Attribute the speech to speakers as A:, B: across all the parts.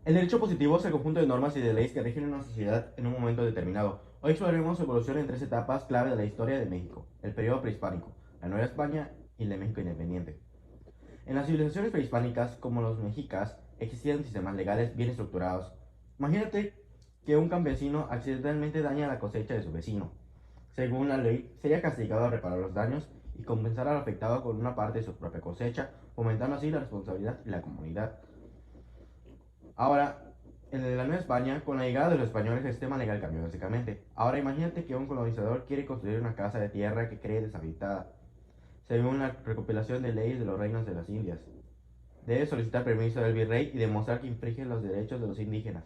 A: El derecho positivo es el conjunto de normas y de leyes que rigen una sociedad en un momento determinado. Hoy exploraremos su evolución en tres etapas clave de la historia de México: el periodo prehispánico, la Nueva España y el de México independiente. En las civilizaciones prehispánicas, como los mexicas, existían sistemas legales bien estructurados. Imagínate que un campesino accidentalmente daña la cosecha de su vecino. Según la ley, sería castigado a reparar los daños y compensar al afectado con una parte de su propia cosecha, fomentando así la responsabilidad y la comunidad. Ahora, en la Nueva España, con la llegada de los españoles, el sistema legal cambió básicamente. Ahora imagínate que un colonizador quiere construir una casa de tierra que cree deshabitada, según la recopilación de leyes de los reinos de las Indias. Debe solicitar permiso del virrey y demostrar que infringe los derechos de los indígenas.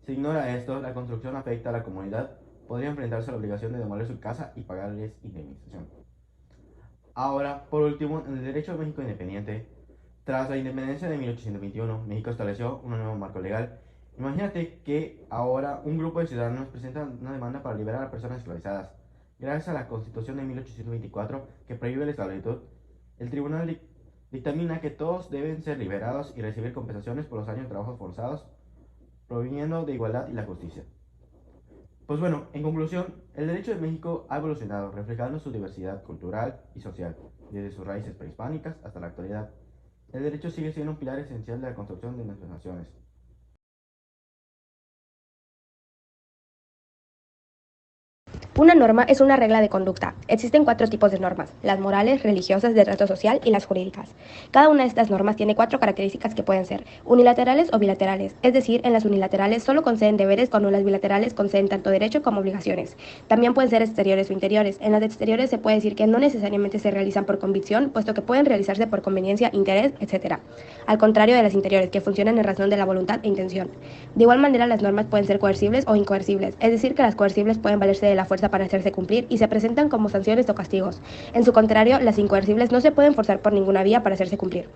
A: Si ignora esto, la construcción afecta a la comunidad, podría enfrentarse a la obligación de demoler su casa y pagarles indemnización. Ahora, por último, en el derecho de México independiente, tras la independencia de 1821, México estableció un nuevo marco legal. Imagínate que ahora un grupo de ciudadanos presenta una demanda para liberar a personas esclavizadas. Gracias a la Constitución de 1824, que prohíbe la esclavitud, el tribunal dictamina que todos deben ser liberados y recibir compensaciones por los años de trabajo forzados, proviniendo de igualdad y la justicia. Pues bueno, en conclusión, el derecho de México ha evolucionado, reflejando su diversidad cultural y social, desde sus raíces prehispánicas hasta la actualidad. El derecho sigue siendo un pilar esencial de la construcción de nuestras naciones.
B: Una norma es una regla de conducta. Existen cuatro tipos de normas: las morales, religiosas, de trato social y las jurídicas. Cada una de estas normas tiene cuatro características que pueden ser unilaterales o bilaterales, es decir, en las unilaterales solo conceden deberes cuando en las bilaterales conceden tanto derecho como obligaciones. También pueden ser exteriores o interiores. En las exteriores se puede decir que no necesariamente se realizan por convicción, puesto que pueden realizarse por conveniencia, interés, etc. Al contrario de las interiores, que funcionan en razón de la voluntad e intención. De igual manera, las normas pueden ser coercibles o incoercibles, es decir, que las coercibles pueden valerse de la fuerza para hacerse cumplir y se presentan como sanciones o castigos. En su contrario, las incoercibles no se pueden forzar por ninguna vía para hacerse cumplir.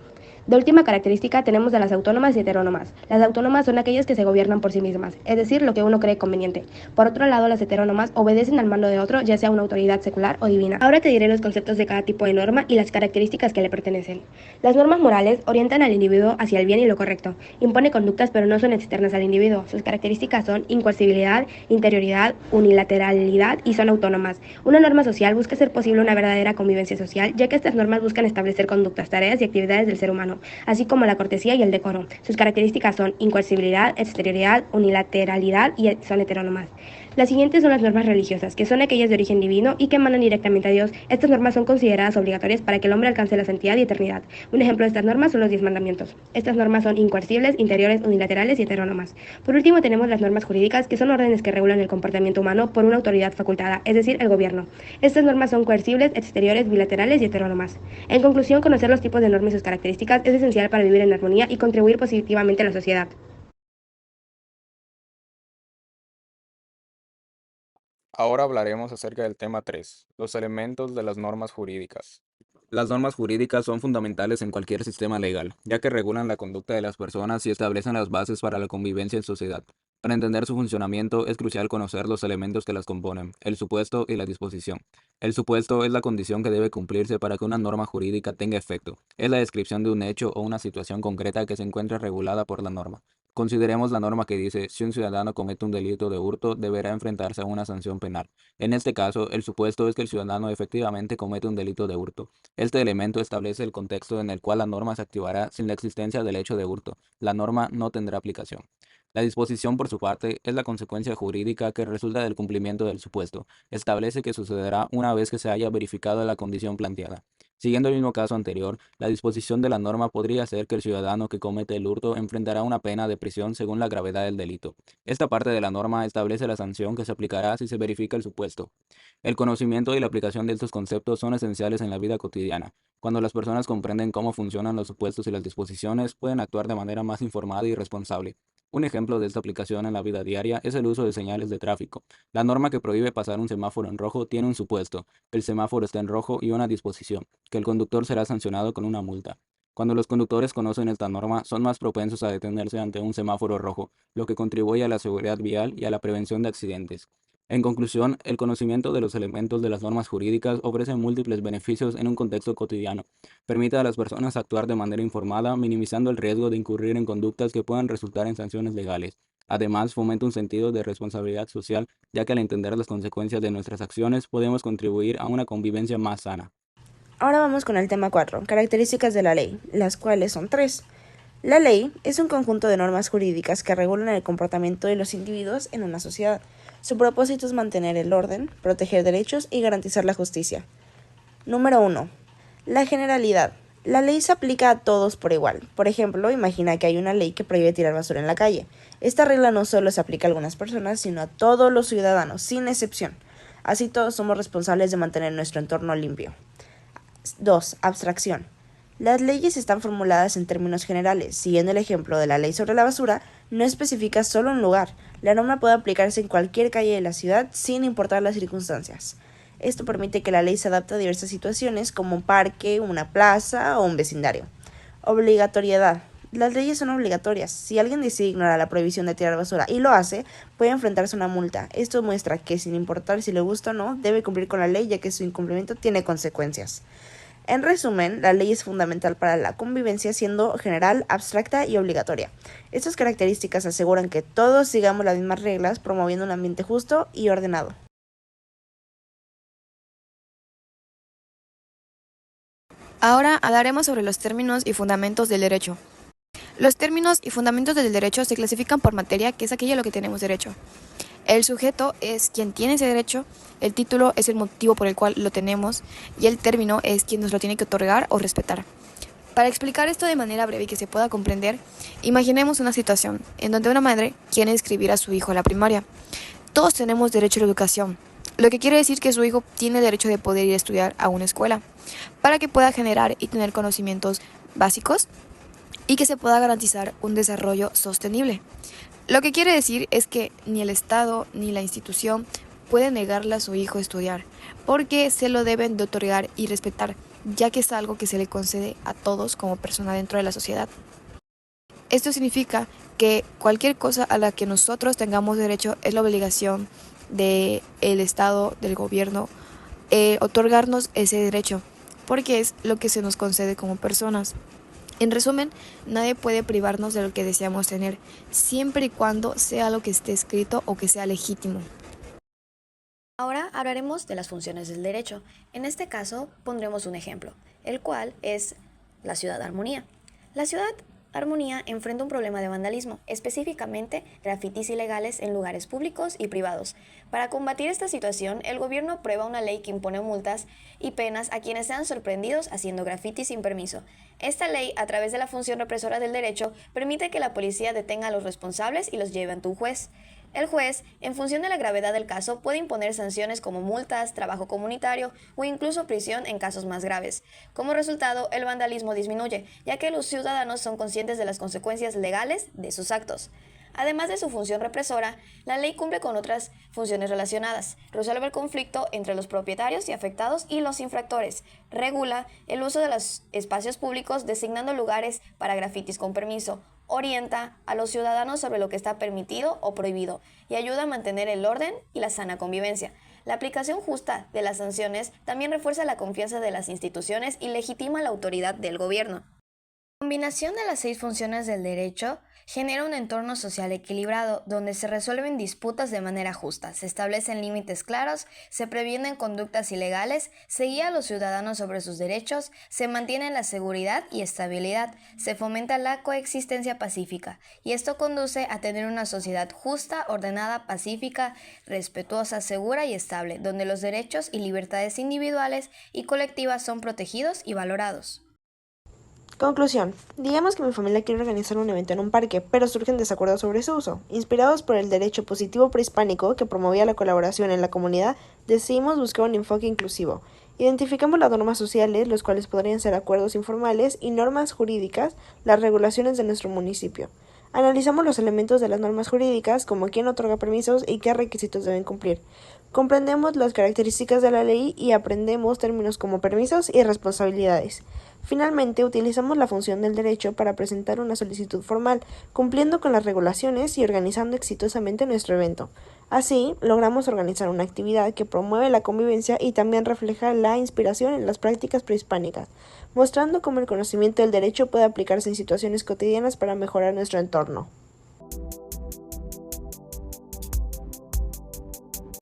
B: De última característica tenemos a las autónomas y heterónomas. Las autónomas son aquellas que se gobiernan por sí mismas, es decir, lo que uno cree conveniente. Por otro lado, las heterónomas obedecen al mando de otro, ya sea una autoridad secular o divina. Ahora te diré los conceptos de cada tipo de norma y las características que le pertenecen. Las normas morales orientan al individuo hacia el bien y lo correcto. Impone conductas pero no son externas al individuo. Sus características son incoercibilidad, interioridad, unilateralidad y son autónomas. Una norma social busca hacer posible una verdadera convivencia social, ya que estas normas buscan establecer conductas, tareas y actividades del ser humano, así como la cortesía y el decoro. Sus características son incoercibilidad, exterioridad, unilateralidad y son heterónomas. Las siguientes son las normas religiosas, que son aquellas de origen divino y que emanan directamente a Dios. Estas normas son consideradas obligatorias para que el hombre alcance la santidad y eternidad. Un ejemplo de estas normas son los 10 mandamientos. Estas normas son incoercibles, interiores, unilaterales y heterónomas. Por último tenemos las normas jurídicas, que son órdenes que regulan el comportamiento humano por una autoridad facultada, es decir, el gobierno. Estas normas son coercibles, exteriores, bilaterales y heterónomas. En conclusión, conocer los tipos de normas y sus características es esencial para vivir en armonía y contribuir positivamente a la sociedad.
C: Ahora hablaremos acerca del tema 3, los elementos de las normas jurídicas. Las normas jurídicas son fundamentales en cualquier sistema legal, ya que regulan la conducta de las personas y establecen las bases para la convivencia en sociedad. Para entender su funcionamiento es crucial conocer los elementos que las componen, el supuesto y la disposición. El supuesto es la condición que debe cumplirse para que una norma jurídica tenga efecto. Es la descripción de un hecho o una situación concreta que se encuentra regulada por la norma. Consideremos la norma que dice: si un ciudadano comete un delito de hurto, deberá enfrentarse a una sanción penal. En este caso, el supuesto es que el ciudadano efectivamente comete un delito de hurto. Este elemento establece el contexto en el cual la norma se activará sin la existencia del hecho de hurto. La norma no tendrá aplicación. La disposición, por su parte, es la consecuencia jurídica que resulta del cumplimiento del supuesto. Establece que sucederá una vez que se haya verificado la condición planteada. Siguiendo el mismo caso anterior, la disposición de la norma podría ser que el ciudadano que comete el hurto enfrentará una pena de prisión según la gravedad del delito. Esta parte de la norma establece la sanción que se aplicará si se verifica el supuesto. El conocimiento y la aplicación de estos conceptos son esenciales en la vida cotidiana. Cuando las personas comprenden cómo funcionan los supuestos y las disposiciones, pueden actuar de manera más informada y responsable. Un ejemplo de esta aplicación en la vida diaria es el uso de señales de tráfico. La norma que prohíbe pasar un semáforo en rojo tiene un supuesto: el semáforo está en rojo, y una disposición, que el conductor será sancionado con una multa. Cuando los conductores conocen esta norma, son más propensos a detenerse ante un semáforo rojo, lo que contribuye a la seguridad vial y a la prevención de accidentes. En conclusión, el conocimiento de los elementos de las normas jurídicas ofrece múltiples beneficios en un contexto cotidiano. Permite a las personas actuar de manera informada, minimizando el riesgo de incurrir en conductas que puedan resultar en sanciones legales. Además, fomenta un sentido de responsabilidad social, ya que al entender las consecuencias de nuestras acciones podemos contribuir a una convivencia más sana.
D: Ahora vamos con el tema 4, características de la ley, las cuales son 3. La ley es un conjunto de normas jurídicas que regulan el comportamiento de los individuos en una sociedad. Su propósito es mantener el orden, proteger derechos y garantizar la justicia. Número 1. La generalidad. La ley se aplica a todos por igual. Por ejemplo, imagina que hay una ley que prohíbe tirar basura en la calle. Esta regla no solo se aplica a algunas personas, sino a todos los ciudadanos, sin excepción. Así todos somos responsables de mantener nuestro entorno limpio. 2. Abstracción. Las leyes están formuladas en términos generales. Siguiendo el ejemplo de la ley sobre la basura, no especifica solo un lugar. La norma puede aplicarse en cualquier calle de la ciudad sin importar las circunstancias. Esto permite que la ley se adapte a diversas situaciones como un parque, una plaza o un vecindario. Obligatoriedad. Las leyes son obligatorias. Si alguien decide ignorar la prohibición de tirar basura y lo hace, puede enfrentarse a una multa. Esto muestra que, sin importar si le gusta o no, debe cumplir con la ley, ya que su incumplimiento tiene consecuencias. En resumen, la ley es fundamental para la convivencia, siendo general, abstracta y obligatoria. Estas características aseguran que todos sigamos las mismas reglas, promoviendo un ambiente justo y ordenado.
E: Ahora hablaremos sobre los términos y fundamentos del derecho. Los términos y fundamentos del derecho se clasifican por materia, que es aquello a lo que tenemos derecho. El sujeto es quien tiene ese derecho, el título es el motivo por el cual lo tenemos y el término es quien nos lo tiene que otorgar o respetar. Para explicar esto de manera breve y que se pueda comprender, imaginemos una situación en donde una madre quiere inscribir a su hijo a la primaria. Todos tenemos derecho a la educación, lo que quiere decir que su hijo tiene derecho de poder ir a estudiar a una escuela, para que pueda generar y tener conocimientos básicos y que se pueda garantizar un desarrollo sostenible. Lo que quiere decir es que ni el Estado ni la institución puede negarle a su hijo estudiar, porque se lo deben de otorgar y respetar, ya que es algo que se le concede a todos como persona dentro de la sociedad. Esto significa que cualquier cosa a la que nosotros tengamos derecho es la obligación del Estado, del gobierno, otorgarnos ese derecho, porque es lo que se nos concede como personas. En resumen, nadie puede privarnos de lo que deseamos tener, siempre y cuando sea lo que esté escrito o que sea legítimo.
B: Ahora hablaremos de las funciones del derecho. En este caso pondremos un ejemplo, el cual es la ciudad Armonía. La ciudad Armonía enfrenta un problema de vandalismo, específicamente grafitis ilegales en lugares públicos y privados. Para combatir esta situación, el gobierno aprueba una ley que impone multas y penas a quienes sean sorprendidos haciendo grafitis sin permiso. Esta ley, a través de la función represora del derecho, permite que la policía detenga a los responsables y los lleve ante un juez. El juez, en función de la gravedad del caso, puede imponer sanciones como multas, trabajo comunitario o incluso prisión en casos más graves. Como resultado, el vandalismo disminuye, ya que los ciudadanos son conscientes de las consecuencias legales de sus actos. Además de su función represora, la ley cumple con otras funciones relacionadas. Resuelve el conflicto entre los propietarios y afectados y los infractores. Regula el uso de los espacios públicos designando lugares para grafitis con permiso. Orienta a los ciudadanos sobre lo que está permitido o prohibido y ayuda a mantener el orden y la sana convivencia. La aplicación justa de las sanciones también refuerza la confianza de las instituciones y legitima la autoridad del gobierno. La combinación de las 6 funciones del derecho genera un entorno social equilibrado donde se resuelven disputas de manera justa, se establecen límites claros, se previenen conductas ilegales, se guía a los ciudadanos sobre sus derechos, se mantiene la seguridad y estabilidad, se fomenta la coexistencia pacífica y esto conduce a tener una sociedad justa, ordenada, pacífica, respetuosa, segura y estable, donde los derechos y libertades individuales y colectivas son protegidos y valorados.
D: Conclusión. Digamos que mi familia quiere organizar un evento en un parque, pero surgen desacuerdos sobre su uso. Inspirados por el derecho positivo prehispánico que promovía la colaboración en la comunidad, decidimos buscar un enfoque inclusivo. Identificamos las normas sociales, los cuales podrían ser acuerdos informales, y normas jurídicas, las regulaciones de nuestro municipio. Analizamos los elementos de las normas jurídicas, como quién otorga permisos y qué requisitos deben cumplir. Comprendemos las características de la ley y aprendemos términos como permisos y responsabilidades. Finalmente, utilizamos la función del derecho para presentar una solicitud formal, cumpliendo con las regulaciones y organizando exitosamente nuestro evento. Así, logramos organizar una actividad que promueve la convivencia y también refleja la inspiración en las prácticas prehispánicas, mostrando cómo el conocimiento del derecho puede aplicarse en situaciones cotidianas para mejorar nuestro entorno.